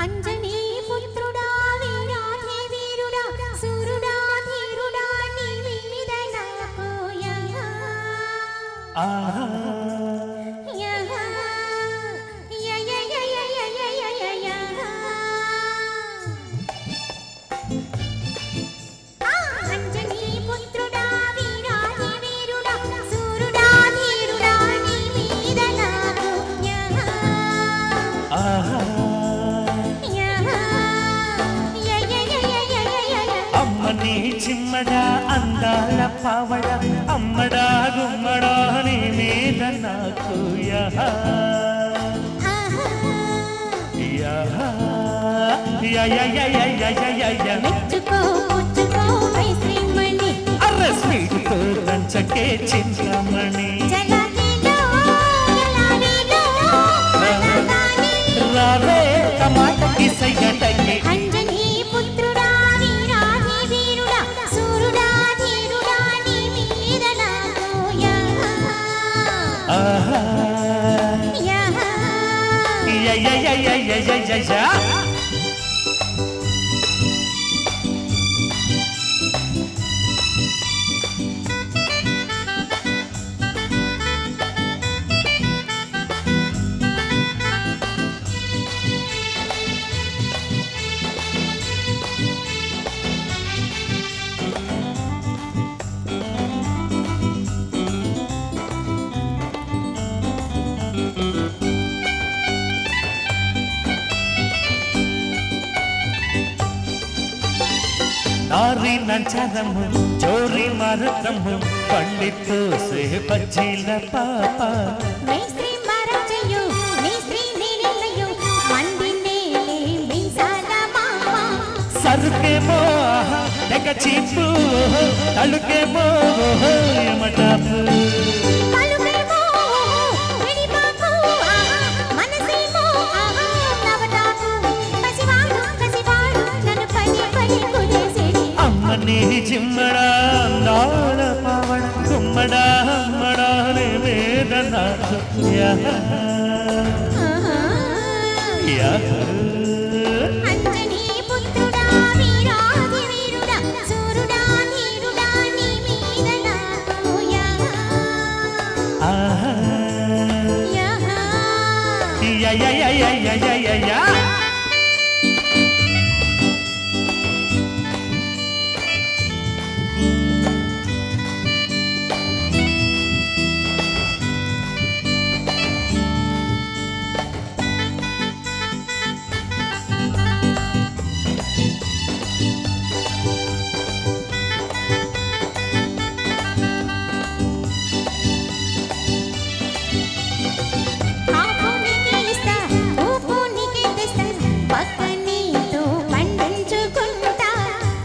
అంజనీ పుత్రుడా వీరాధి వీరుడా సూరుడా ధీరుడా నీ మీద నాకు యహా ఆహా యహా యహా అంజనీ పుత్రుడా వీరాధి వీరుడా సూరుడా ధీరుడా నీ మీద నాకు యహా ఆహా అమ్మని చిమ్మడా అందాల పావడ అమ్మడా గుమ్మడా నీ మీద నాకు యహా యహా యయయయయయయయ మెచ్చుకో పుచ్చుకో శ్రీమణి అర్ర స్వీట్తో దంచకే చింతమణి జలనిలో జలనిలో జలగాని రావే టమాటకి సయ్యటకి అంజనీ పుత్రుడా వీరాధి వీరుడా సూరుడా ధీరుడా నీ మీద నాకు యహా ఆహా యహా యయయయయయయయ नारी नचरमु चोरी मरतमु पंडितु से बच्चील पापा శ్రీ మరచయు నీ శ్రీ నిలయు మందినేలే మింసాల మామ सर के मोह देख चीपू तलुके मोह यमटापू పలుకేమో విడిపాకు మనసేమో నవటాకు పసివాడు కసివాడు నన్ను పని పని కుదేసేది అమ్మని చిమ్మడా అందాల పావడ కుమ్మడా అమ్మడా నే మీద నాకు యహా యహా అంజనీ పుత్రుడా వీరాధి వీరుడా సూరుడా ధీరుడా నీ మీద నాకు యహా ఆహా యహా యయయయయయయయ ఆపునికి ఇస్తా ఊపునికి తెస్తా పక్కనీతో పండించుకుంటా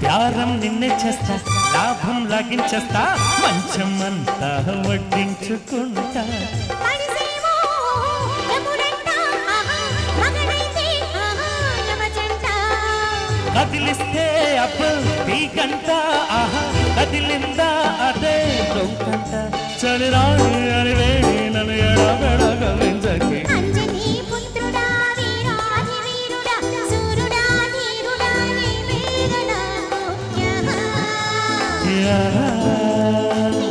ప్యారం నిన్నే చేస్తా లాభం లాగించేస్తా మంచమంతా వడ్డించుకుంటా మనిషేమో ఎముడంట మగనైతే యమజంట కదిలిస్తే అప్పు గంట ఆహా కదిలిందా అదే దొంకంట చలిరాని అని వేడి నన్ను ఎడబెడ గమనించకి అంజనీ పుత్రుడా వీరాధి వీరుడా సూరుడా ధీరుడా నీ మీద నాకు యహా యహా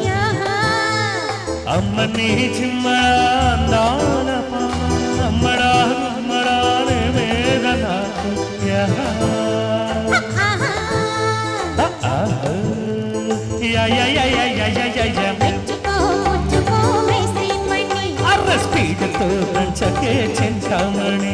యహా అమ్మని చిమ్మడా అందాల అమ్మడా అమ్మడా నే మీద నాకు యహా మెచ్చుకో పుచ్చుకో శ్రీమణి అర్ర స్పీడ్తో దంచకే చింతామణి